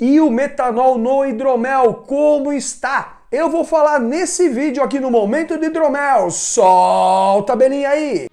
E o metanol no hidromel, como está? Eu vou falar nesse vídeo aqui no Momento de Hidromel. Solta a belinha aí!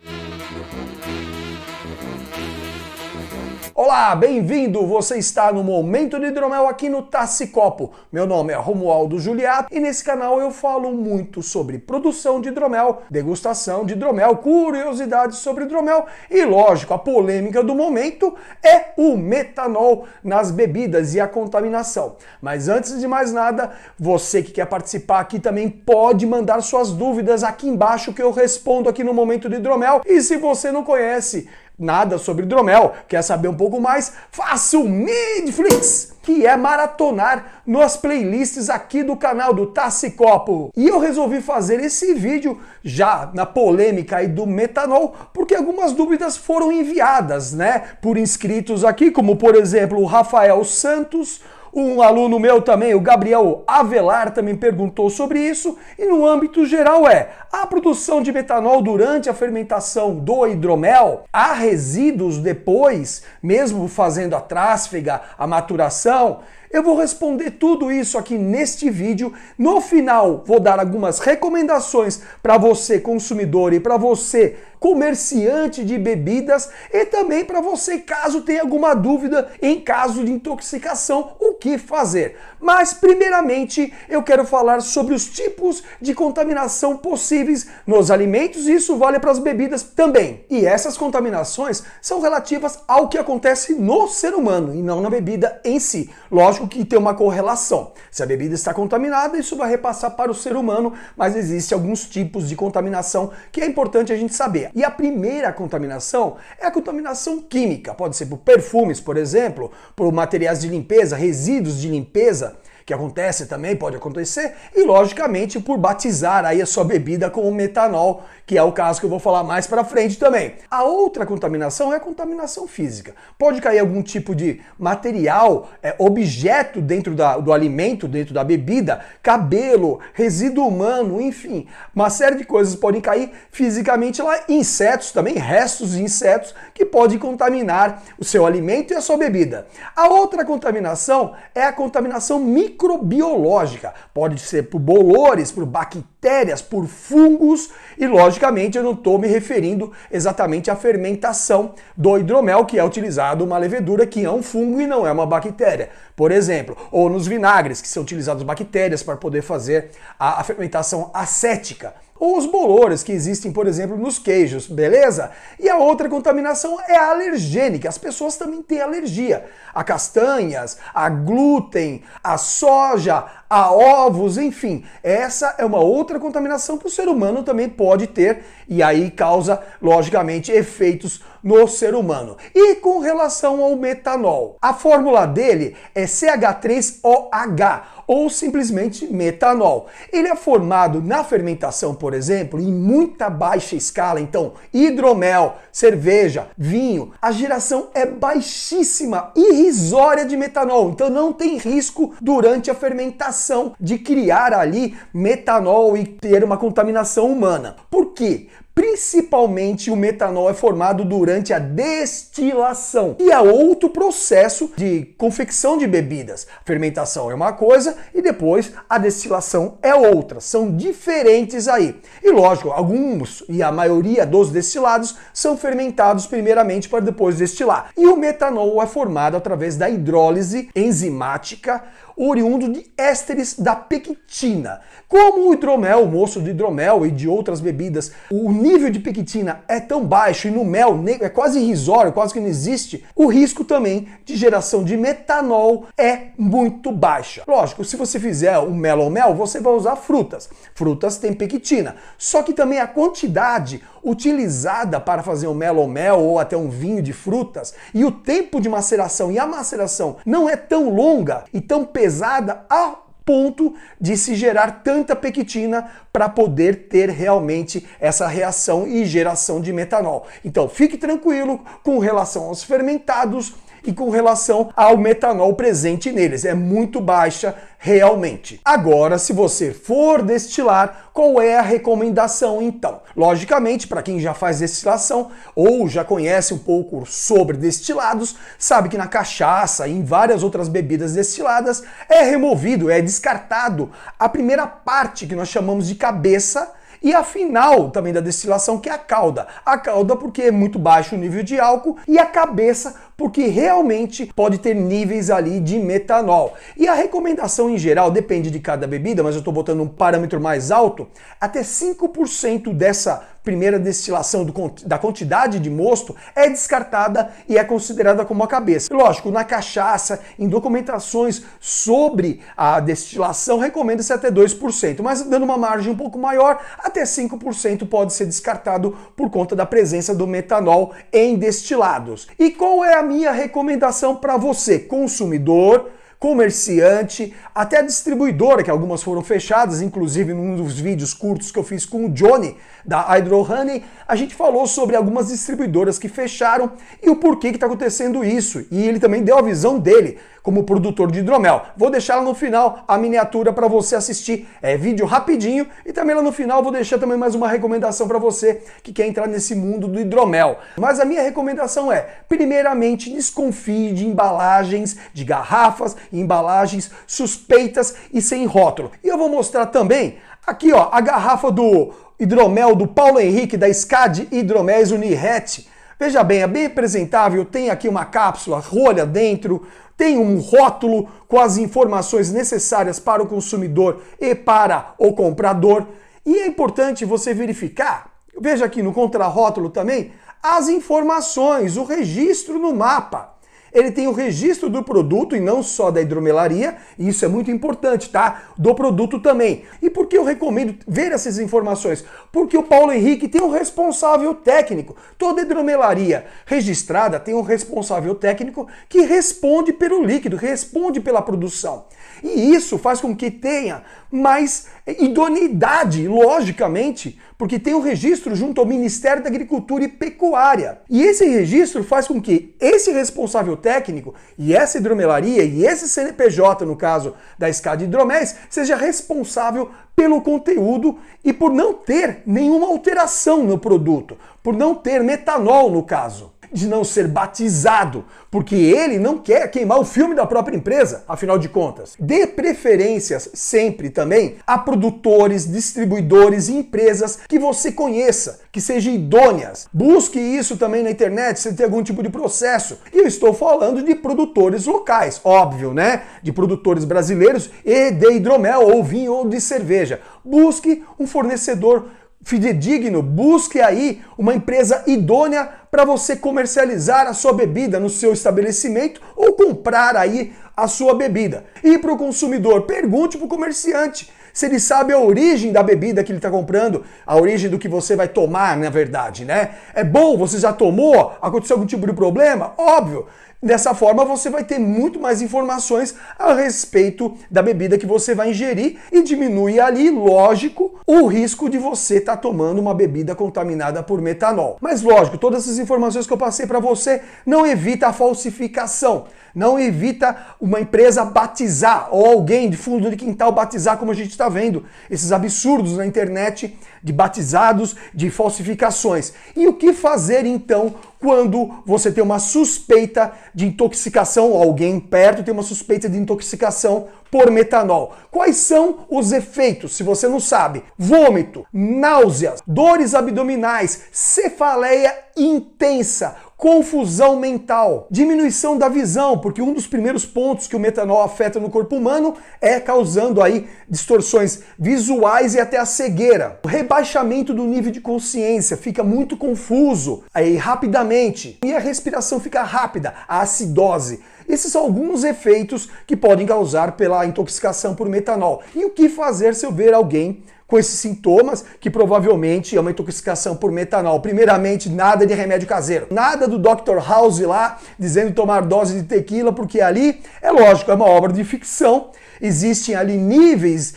Olá, bem-vindo! Você está no Momento de Hidromel aqui no Tacicopo. Meu nome é Romualdo Juliato e nesse canal eu falo muito sobre produção de hidromel, degustação de hidromel, curiosidades sobre hidromel e, lógico, a polêmica do momento é o metanol nas bebidas e a contaminação. Mas antes de mais nada, você que quer participar aqui também pode mandar suas dúvidas aqui embaixo que eu respondo aqui no Momento de Hidromel. E se você não conhece nada sobre hidromel, quer saber um pouco mais, faça o Midflix, que é maratonar nas playlists aqui do canal do Tacicopo. E eu resolvi fazer esse vídeo já na polêmica aí do metanol, porque algumas dúvidas foram enviadas, né, por inscritos aqui, como por exemplo o Rafael Santos. Um aluno meu também, o Gabriel Avelar, também perguntou sobre isso. E no âmbito geral a produção de metanol durante a fermentação do hidromel, há resíduos depois, mesmo fazendo a trásfega, a maturação? Eu vou responder tudo isso aqui neste vídeo. No final, vou dar algumas recomendações para você consumidor e para você comerciante de bebidas e também para você caso tenha alguma dúvida em caso de intoxicação, o que fazer. Mas primeiramente eu quero falar sobre os tipos de contaminação possíveis nos alimentos e isso vale para as bebidas também. E essas contaminações são relativas ao que acontece no ser humano e não na bebida em si. Lógico que tem uma correlação. Se a bebida está contaminada, isso vai repassar para o ser humano, mas existem alguns tipos de contaminação que é importante a gente saber. E a primeira contaminação é a contaminação química. Pode ser por perfumes, por exemplo, por materiais de limpeza, resíduos de limpeza, que acontece também, pode acontecer, e logicamente por batizar aí a sua bebida com o metanol, que é o caso que eu vou falar mais para frente também. A outra contaminação é a contaminação física. Pode cair algum tipo de material, objeto dentro do alimento, dentro da bebida, cabelo, resíduo humano, enfim, uma série de coisas podem cair fisicamente lá, insetos também, restos de insetos que podem contaminar o seu alimento e a sua bebida. A outra contaminação é a contaminação microbiológica. Pode ser por bolores, por bactérias, por fungos e, logicamente, eu não estou me referindo exatamente à fermentação do hidromel, que é utilizado uma levedura que é um fungo e não é uma bactéria, por exemplo. Ou nos vinagres, que são utilizadas bactérias para poder fazer a fermentação acética. Ou os bolores que existem, por exemplo, nos queijos, beleza? E a outra contaminação é a alergênica. As pessoas também têm alergia a castanhas, a glúten, a soja, a ovos, enfim. Essa é uma outra contaminação que o ser humano também pode ter e aí causa, logicamente, efeitos no ser humano. E com relação ao metanol, a fórmula dele é CH3OH, ou simplesmente metanol. Ele é formado na fermentação, por exemplo, em muita baixa escala, então hidromel, cerveja, vinho, a geração é baixíssima, irrisória de metanol, então não tem risco durante a fermentação de criar ali metanol e ter uma contaminação humana. Por quê? Principalmente o metanol é formado durante a destilação, e é outro processo de confecção de bebidas. A fermentação é uma coisa e depois a destilação é outra. São diferentes aí. E lógico, alguns e a maioria dos destilados são fermentados primeiramente para depois destilar. E o metanol é formado através da hidrólise enzimática, oriundo de ésteres da pectina. Como o hidromel, o moço de hidromel e de outras bebidas, o nível de pectina é tão baixo e no mel é quase irrisório, quase que não existe, o risco também de geração de metanol é muito baixo. Lógico, se você fizer um melomel, você vai usar frutas. Frutas têm pectina. Só que também a quantidade utilizada para fazer um melomel ou até um vinho de frutas e o tempo de maceração e a maceração não é tão longa e tão pesada a ponto de se gerar tanta pectina para poder ter realmente essa reação e geração de metanol. Então fique tranquilo com relação aos fermentados e com relação ao metanol presente neles. É muito baixa realmente. Agora, se você for destilar, qual é a recomendação então? Logicamente, para quem já faz destilação ou já conhece um pouco sobre destilados, sabe que na cachaça e em várias outras bebidas destiladas é removido, é descartado a primeira parte que nós chamamos de cabeça e a final também da destilação, que é a cauda. A cauda porque é muito baixo o nível de álcool e a cabeça porque realmente pode ter níveis ali de metanol. E a recomendação em geral depende de cada bebida, mas eu estou botando um parâmetro mais alto, até 5% dessa primeira destilação da quantidade de mosto é descartada e é considerada como a cabeça. Lógico, na cachaça, em documentações sobre a destilação, recomenda-se até 2%, mas dando uma margem um pouco maior, até 5% pode ser descartado por conta da presença do metanol em destilados. E qual é a minha recomendação para você, consumidor, comerciante, até a distribuidora, que algumas foram fechadas, inclusive num dos vídeos curtos que eu fiz com o Johnny, da Hydro Honey, a gente falou sobre algumas distribuidoras que fecharam e o porquê que está acontecendo isso. E ele também deu a visão dele como produtor de hidromel. Vou deixar lá no final a miniatura para você assistir. É vídeo rapidinho e também lá no final vou deixar também mais uma recomendação para você que quer entrar nesse mundo do hidromel. Mas a minha recomendação é, primeiramente, desconfie de embalagens, de garrafas, embalagens suspeitas e sem rótulo. E eu vou mostrar também aqui, ó, a garrafa do hidromel do Paulo Henrique da SCAD Hidroméis Uniret. Veja bem, é bem apresentável, tem aqui uma cápsula, rolha dentro, tem um rótulo com as informações necessárias para o consumidor e para o comprador. E é importante você verificar, veja aqui no contrarótulo também, as informações, o registro no mapa. Ele tem o registro do produto e não só da hidromelaria, e isso é muito importante, tá? Do produto também. E por que eu recomendo ver essas informações? Porque o Paulo Henrique tem um responsável técnico. Toda hidromelaria registrada tem um responsável técnico que responde pelo líquido, responde pela produção. E isso faz com que tenha mais idoneidade, logicamente, porque tem um registro junto ao Ministério da Agricultura e Pecuária. E esse registro faz com que esse responsável técnico e essa hidromelaria e esse CNPJ, no caso da SCAD Hidroméis, seja responsável pelo conteúdo e por não ter nenhuma alteração no produto, por não ter metanol no caso, de não ser batizado, porque ele não quer queimar o filme da própria empresa, afinal de contas. Dê preferências sempre também a produtores, distribuidores e empresas que você conheça, que sejam idôneas. Busque isso também na internet se tem algum tipo de processo. E eu estou falando de produtores locais, óbvio, né? De produtores brasileiros e de hidromel, ou vinho, ou de cerveja. Busque um fornecedor fidedigno, busque aí uma empresa idônea para você comercializar a sua bebida no seu estabelecimento ou comprar aí a sua bebida. E para o consumidor, pergunte para o comerciante se ele sabe a origem da bebida que ele está comprando, a origem do que você vai tomar, na verdade, né? É bom, você já tomou? Aconteceu algum tipo de problema? Óbvio. Dessa forma você vai ter muito mais informações a respeito da bebida que você vai ingerir e diminui ali, lógico, o risco de você estar tomando uma bebida contaminada por metanol. Mas lógico, todas essas informações que eu passei para você não evita a falsificação, não evita uma empresa batizar ou alguém de fundo de quintal batizar, como a gente está vendo, esses absurdos na internet de batizados, de falsificações. E o que fazer então quando você tem uma suspeita de intoxicação, alguém perto tem uma suspeita de intoxicação por metanol? Quais são os efeitos, se você não sabe? Vômito, náuseas, dores abdominais, cefaleia intensa, confusão mental, diminuição da visão, porque um dos primeiros pontos que o metanol afeta no corpo humano é causando aí distorções visuais e até a cegueira. O rebaixamento do nível de consciência, fica muito confuso aí rapidamente e a respiração fica rápida, a acidose. Esses são alguns efeitos que podem causar pela intoxicação por metanol. E o que fazer se eu ver alguém com esses sintomas, que provavelmente é uma intoxicação por metanol? Primeiramente, nada de remédio caseiro. Nada do Dr. House lá, dizendo tomar dose de tequila, porque ali, é lógico, é uma obra de ficção. Existem ali níveis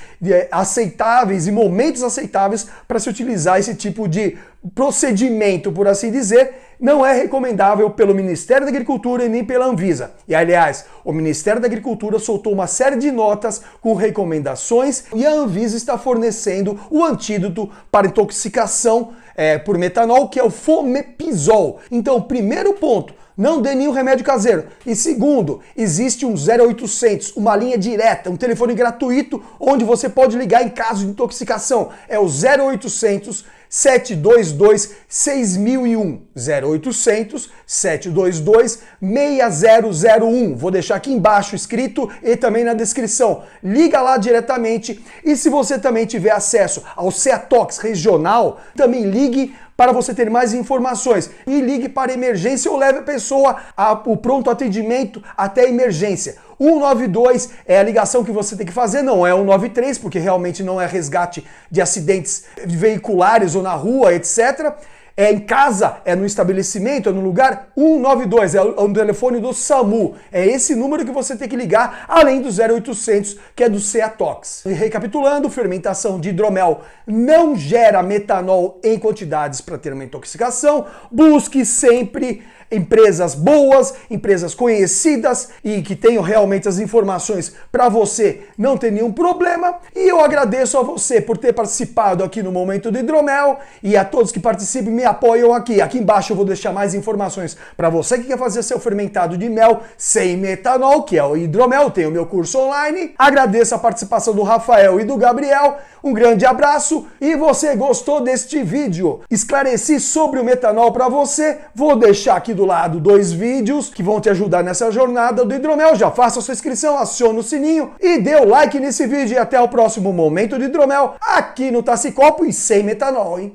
aceitáveis e momentos aceitáveis para se utilizar esse tipo de procedimento, por assim dizer, não é recomendável pelo Ministério da Agricultura e nem pela Anvisa. E, aliás, o Ministério da Agricultura soltou uma série de notas com recomendações e a Anvisa está fornecendo o antídoto para intoxicação por metanol, que é o Fomepizol. Então, primeiro ponto, não dê nenhum remédio caseiro. E segundo, existe um 0800, uma linha direta, um telefone gratuito, onde você pode ligar em caso de intoxicação. É o 0800 722 6001. 0800 722 6001. Vou deixar aqui embaixo escrito e também na descrição. Liga lá diretamente. E se você também tiver acesso ao Ceatox regional, também ligue para você ter mais informações. E ligue para emergência ou leve a pessoa ao pronto atendimento até a emergência. 192 é a ligação que você tem que fazer, não é 193, porque realmente não é resgate de acidentes veiculares ou na rua, etc. É em casa, é no estabelecimento, é no lugar. 192 é o telefone do SAMU. É esse número que você tem que ligar, além do 0800, que é do Ceatox. E recapitulando, fermentação de hidromel não gera metanol em quantidades para ter uma intoxicação. Busque sempre empresas boas, empresas conhecidas e que tenham realmente as informações para você não ter nenhum problema. E eu agradeço a você por ter participado aqui no Momento do Hidromel e a todos que participem e me apoiam aqui. Aqui embaixo eu vou deixar mais informações para você que quer fazer seu fermentado de mel sem metanol, que é o hidromel. Tem o meu curso online. Agradeço a participação do Rafael e do Gabriel. Um grande abraço. E você gostou deste vídeo? Esclareci sobre o metanol para você. Vou deixar aqui do lado 2 vídeos que vão te ajudar nessa jornada do hidromel. Já faça a sua inscrição, acione o sininho e dê o like nesse vídeo. E até o próximo Momento de Hidromel aqui no Tassi Copo e sem metanol, hein?